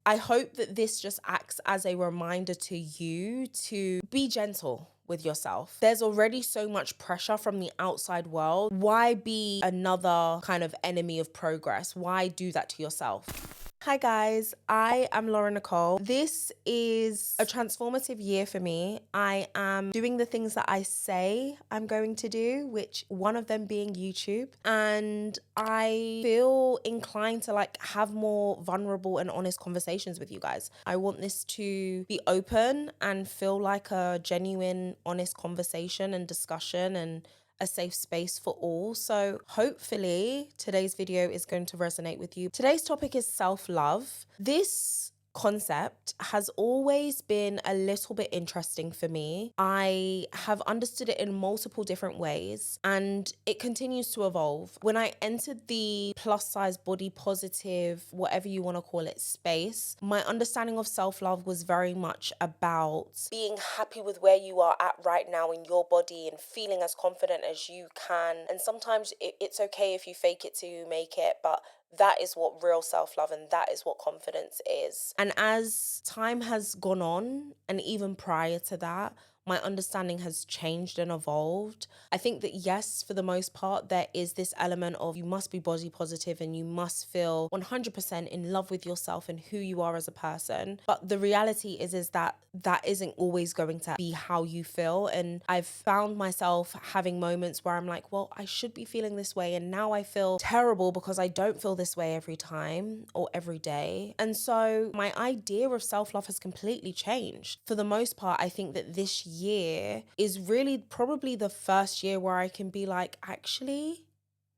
I hope that this just acts as a reminder to you to be gentle with yourself. There's already so much pressure from the outside world. Why be another kind of enemy of progress? Why do that to yourself? Hi guys, I am Laura Nicole. This is a transformative year for me. I am doing the things that I say I'm going to do, which one of them being YouTube. And I feel inclined to have more vulnerable and honest conversations with you guys. I want this to be open and feel like a genuine, honest conversation and discussion and a safe space for all. So hopefully today's video is going to resonate with you. Today's topic is self-love. This concept has always been a little bit interesting for me. I have understood it in multiple different ways and it continues to evolve. When I entered the plus size body positive, whatever you want to call it, space, my understanding of self-love was very much about being happy with where you are at right now in your body and feeling as confident as you can. And sometimes it's okay if you fake it till you make it, but that is what real self-love and that is what confidence is. And as time has gone on, and even prior to that, my understanding has changed and evolved. I think that yes, for the most part, there is this element of you must be body positive and you must feel 100% in love with yourself and who you are as a person. But the reality is that that isn't always going to be how you feel. And I've found myself having moments where I'm like, well, I should be feeling this way. And now I feel terrible because I don't feel this way every time or every day. And so my idea of self-love has completely changed. For the most part, I think that this year is really probably the first year where I can be like, actually,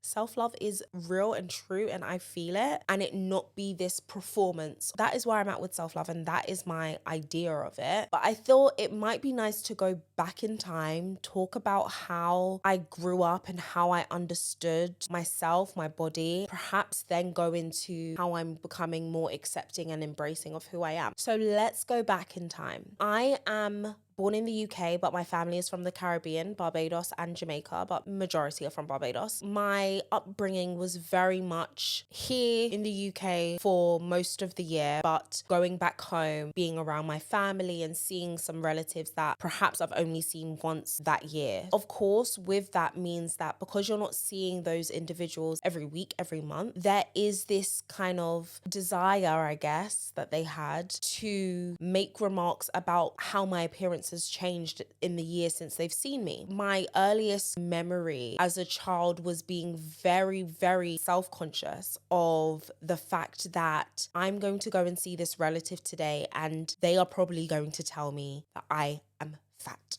self-love is real and true and I feel it, and it not be this performance. That is where I'm at with self-love and that is my idea of it. But I thought it might be nice to go back in time, talk about how I grew up and how I understood myself, my body, perhaps then go into how I'm becoming more accepting and embracing of who I am. So let's go back in time. I am born in the UK, but my family is from the Caribbean, Barbados and Jamaica, but majority are from Barbados. My upbringing was very much here in the UK for most of the year, but going back home, being around my family and seeing some relatives that perhaps I've only seen once that year. Of course, with that means that because you're not seeing those individuals every week, every month, there is this kind of desire, I guess, that they had to make remarks about how my appearance has changed in the years since they've seen me. My earliest memory as a child was being very, very self-conscious of the fact that I'm going to go and see this relative today and they are probably going to tell me that I am fat.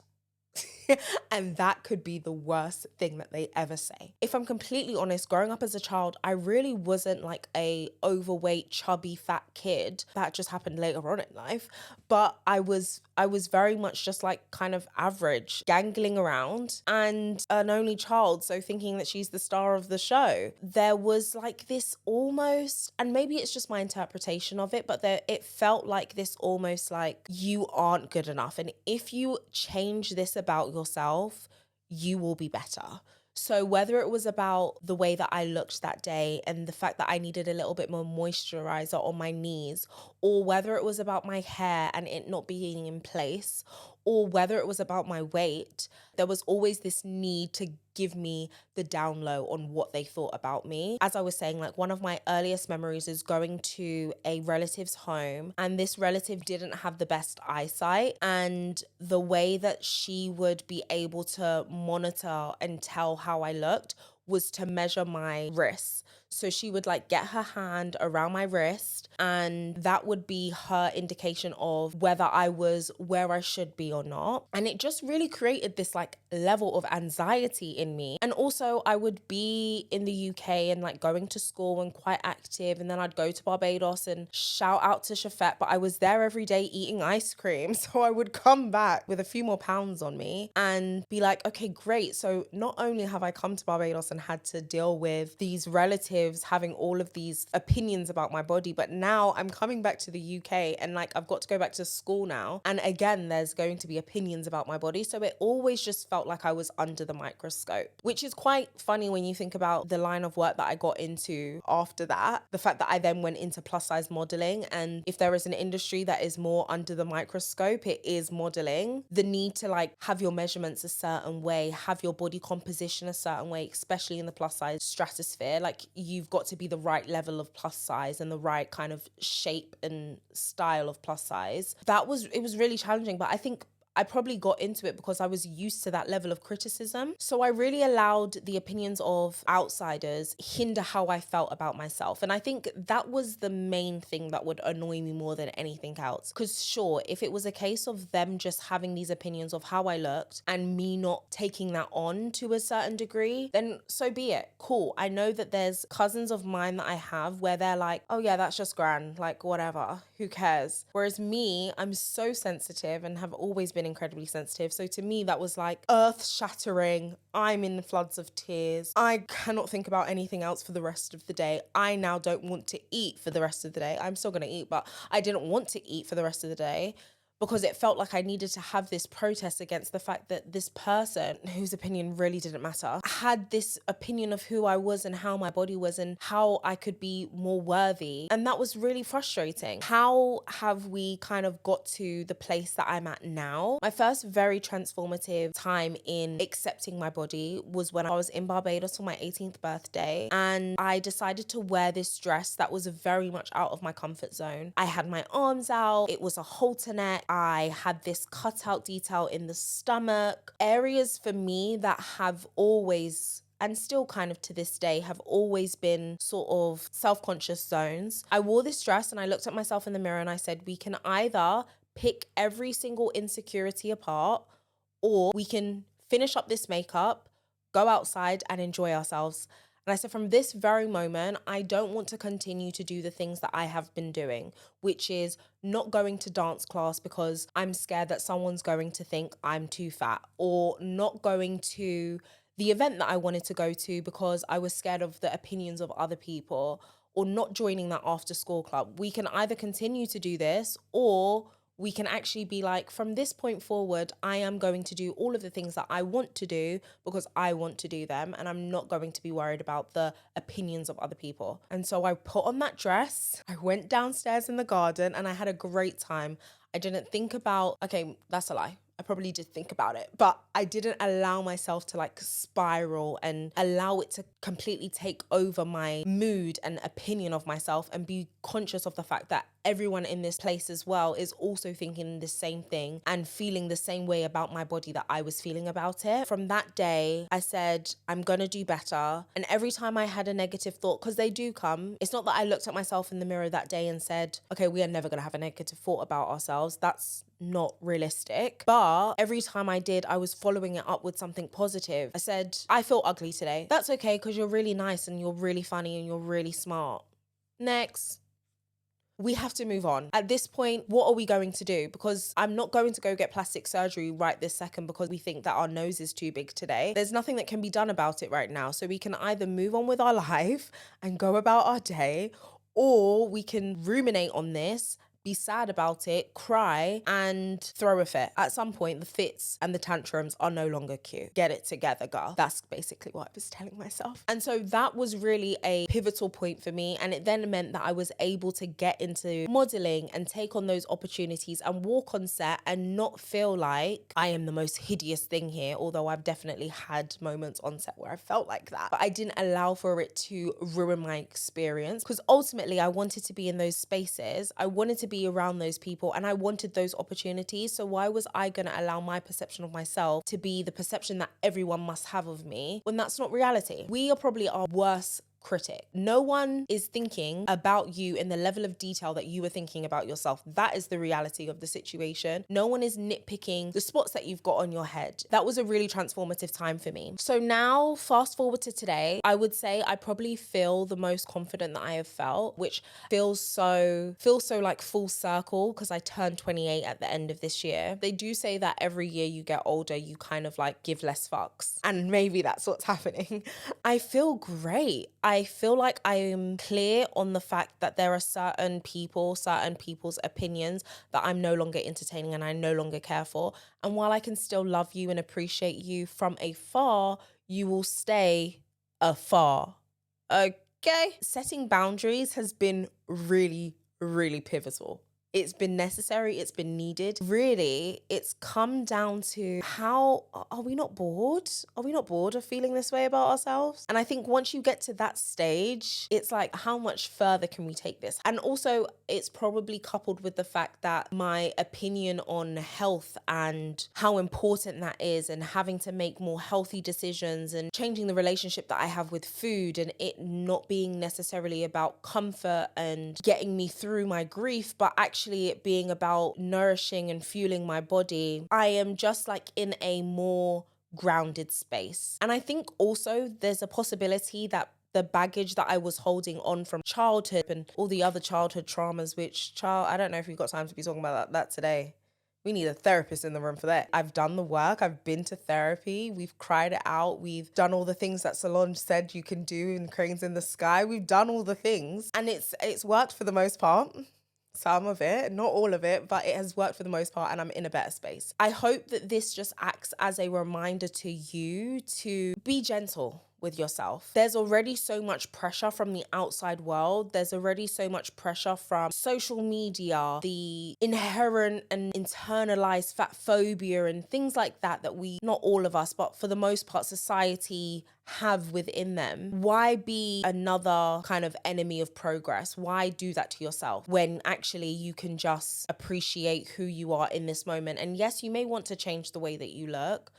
And that could be the worst thing that they ever say. If I'm completely honest, growing up as a child, I really wasn't like a overweight, chubby, fat kid. That just happened later on in life. But I was very much just like kind of average, gangling around and an only child. So thinking that she's the star of the show. There was like this almost, and maybe it's just my interpretation of it, but it felt like this almost like you aren't good enough. And if you change this about yourself, you will be better. So whether it was about the way that I looked that day and the fact that I needed a little bit more moisturizer on my knees, or whether it was about my hair and it not being in place, or whether it was about my weight, there was always this need to give me the down low on what they thought about me. As I was saying, like one of my earliest memories is going to a relative's home and this relative didn't have the best eyesight, and the way that she would be able to monitor and tell how I looked was to measure my wrists. So she would like get her hand around my wrist and that would be her indication of whether I was where I should be or not. And it just really created this like level of anxiety in me. And also I would be in the UK and like going to school and quite active, and then I'd go to Barbados and shout out to Shafet, but I was there every day eating ice cream. So I would come back with a few more pounds on me and be like, okay, great. So not only have I come to Barbados and had to deal with these relatives perspectives, having all of these opinions about my body. But now I'm coming back to the UK and like I've got to go back to school now. And again, there's going to be opinions about my body. So it always just felt like I was under the microscope, which is quite funny when you think about the line of work that I got into after that. The fact that I then went into plus size modeling. And if there is an industry that is more under the microscope, it is modeling. The need to like have your measurements a certain way, have your body composition a certain way, especially in the plus size stratosphere. Like you've got to be the right level of plus size and the right kind of shape and style of plus size. It was really challenging, but I think I probably got into it because I was used to that level of criticism. So I really allowed the opinions of outsiders hinder how I felt about myself. And I think that was the main thing that would annoy me more than anything else. Because sure, if it was a case of them just having these opinions of how I looked and me not taking that on to a certain degree, then so be it. Cool. I know that there's cousins of mine that I have where they're like, oh yeah, that's just grand. Like whatever, who cares? Whereas me, I'm so sensitive and have always been incredibly sensitive. So to me, that was like earth shattering. I'm in the floods of tears. I cannot think about anything else for the rest of the day. I now don't want to eat for the rest of the day. I'm still going to eat, but I didn't want to eat for the rest of the day because it felt like I needed to have this protest against the fact that this person, whose opinion really didn't matter, had this opinion of who I was and how my body was and how I could be more worthy. And that was really frustrating. How have we kind of got to the place that I'm at now? My first very transformative time in accepting my body was when I was in Barbados for my 18th birthday, and I decided to wear this dress that was very much out of my comfort zone. I had my arms out. It was a halter neck. I had this cutout detail in the stomach. Areas for me that have always, and still kind of to this day, have always been sort of self-conscious zones. I wore this dress and I looked at myself in the mirror and I said, we can either pick every single insecurity apart, or we can finish up this makeup, go outside and enjoy ourselves. And I said, from this very moment, I don't want to continue to do the things that I have been doing, which is not going to dance class because I'm scared that someone's going to think I'm too fat, or not going to the event that I wanted to go to because I was scared of the opinions of other people, or not joining that after school club. We can either continue to do this, or we can actually be like, from this point forward, I am going to do all of the things that I want to do because I want to do them, and I'm not going to be worried about the opinions of other people. And so I put on that dress, I went downstairs in the garden, and I had a great time. I didn't think about, okay, that's a lie. I probably did think about it, but I didn't allow myself to like spiral and allow it to completely take over my mood and opinion of myself, and be conscious of the fact that everyone in this place as well is also thinking the same thing and feeling the same way about my body that I was feeling about it. From that day, I said, I'm gonna do better. And every time I had a negative thought, because they do come, it's not that I looked at myself in the mirror that day and said, okay, we are never gonna have a negative thought about ourselves. That's not realistic. But every time I did, I was following it up with something positive. I said, I feel ugly today. That's okay, because you're really nice and you're really funny and you're really smart. Next. We have to move on. At this point, what are we going to do? Because I'm not going to go get plastic surgery right this second because we think that our nose is too big today. There's nothing that can be done about it right now. So we can either move on with our life and go about our day, or we can ruminate on this, be sad about it, cry, and throw a fit. At some point, the fits and the tantrums are no longer cute. Get it together, girl. That's basically what I was telling myself. And so that was really a pivotal point for me. And it then meant that I was able to get into modeling and take on those opportunities and walk on set and not feel like I am the most hideous thing here, although I've definitely had moments on set where I felt like that. But I didn't allow for it to ruin my experience, because ultimately I wanted to be in those spaces. I wanted to be around those people and I wanted those opportunities. So why was I going to allow my perception of myself to be the perception that everyone must have of me when that's not reality? We are probably our worst critic. No one is thinking about you in the level of detail that you were thinking about yourself. That is the reality of the situation. No one is nitpicking the spots that you've got on your head. That was a really transformative time for me. So now, fast forward to today, I would say I probably feel the most confident that I have felt, which feels so like full circle because I turned 28 at the end of this year. They do say that every year you get older, you kind of like give less fucks. And maybe that's what's happening. I feel great. I feel like I am clear on the fact that there are certain people, certain people's opinions that I'm no longer entertaining and I no longer care for. And while I can still love you and appreciate you from afar, you will stay afar. Okay? Setting boundaries has been really, really pivotal. It's been necessary, it's been needed. Really, it's come down to how are we not bored? Are we not bored of feeling this way about ourselves? And I think once you get to that stage, it's like, how much further can we take this? And also, it's probably coupled with the fact that my opinion on health and how important that is, and having to make more healthy decisions and changing the relationship that I have with food, and it not being necessarily about comfort and getting me through my grief, but actually it being about nourishing and fueling my body. I am just like in a more grounded space. And I think also there's a possibility that the baggage that I was holding on from childhood and all the other childhood traumas, which I don't know if we've got time to be talking about that today. We need a therapist in the room for that. I've done the work. I've been to therapy. We've cried it out. We've done all the things that Solange said you can do in Cranes in the Sky. We've done all the things, and it's worked for the most part. Some of it, not all of it, but it has worked for the most part, and I'm in a better space. I hope that this just acts as a reminder to you to be gentle with yourself. There's already so much pressure from the outside world. There's already so much pressure from social media, the inherent and internalized fat phobia and things like that we, not all of us, but for the most part, society have within them. Why be another kind of enemy of progress? Why do that to yourself when actually you can just appreciate who you are in this moment? And yes, you may want to change the way that you look,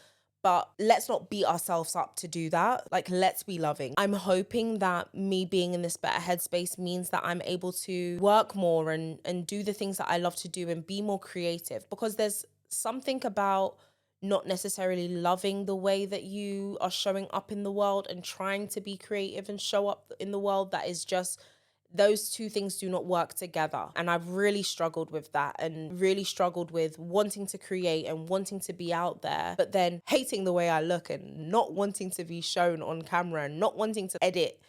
but let's not beat ourselves up to do that. Like, let's be loving. I'm hoping that me being in this better headspace means that I'm able to work more and do the things that I love to do and be more creative, because there's something about not necessarily loving the way that you are showing up in the world and trying to be creative and show up in the world that is just, those two things do not work together. And I've really struggled with that, and really struggled with wanting to create and wanting to be out there, but then hating the way I look and not wanting to be shown on camera and not wanting to edit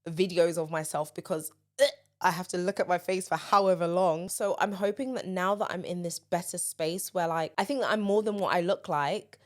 videos of myself because I have to look at my face for however long. So I'm hoping that now that I'm in this better space where, like, I think that I'm more than what I look like,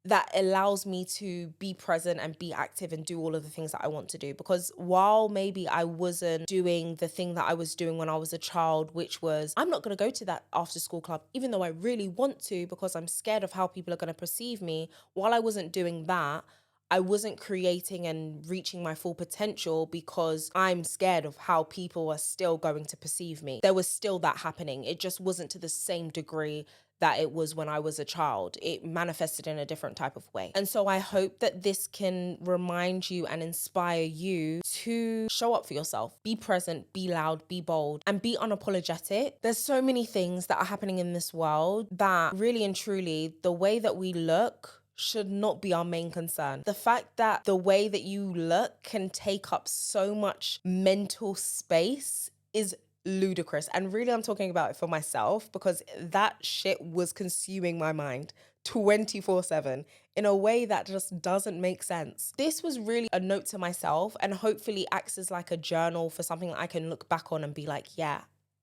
that allows me to be present and be active and do all of the things that I want to do. Because while maybe I wasn't doing the thing that I was doing when I was a child, which was, I'm not going to go to that after school club, even though I really want to, because I'm scared of how people are going to perceive me. While I wasn't doing that, I wasn't creating and reaching my full potential because I'm scared of how people are still going to perceive me. There was still that happening. It just wasn't to the same degree that it was when I was a child. It manifested in a different type of way. And so I hope that this can remind you and inspire you to show up for yourself. Be present, be loud, be bold, and be unapologetic. There's so many things that are happening in this world that really and truly, the way that we look should not be our main concern. The fact that the way that you look can take up so much mental space is ludicrous. And really, I'm talking about it for myself, because that shit was consuming my mind 24/7 in a way that just doesn't make sense. This was really a note to myself, and hopefully acts as like a journal for something that I can look back on and be like, yeah,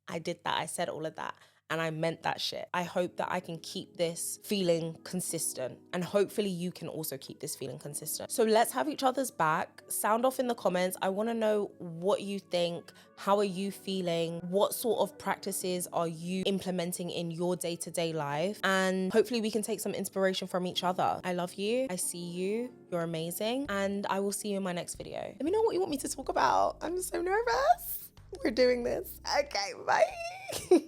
I did that. I said all of that. And I meant that shit. I hope that I can keep this feeling consistent, and hopefully you can also keep this feeling consistent. So let's have each other's back. Sound off in the comments. I want to know what you think. How are you feeling? What sort of practices are you implementing in your day-to-day life? And hopefully we can take some inspiration from each other. I love you. I see you. You're amazing. And I will see you in my next video. Let me know what you want me to talk about. I'm so nervous. We're doing this. Okay, bye.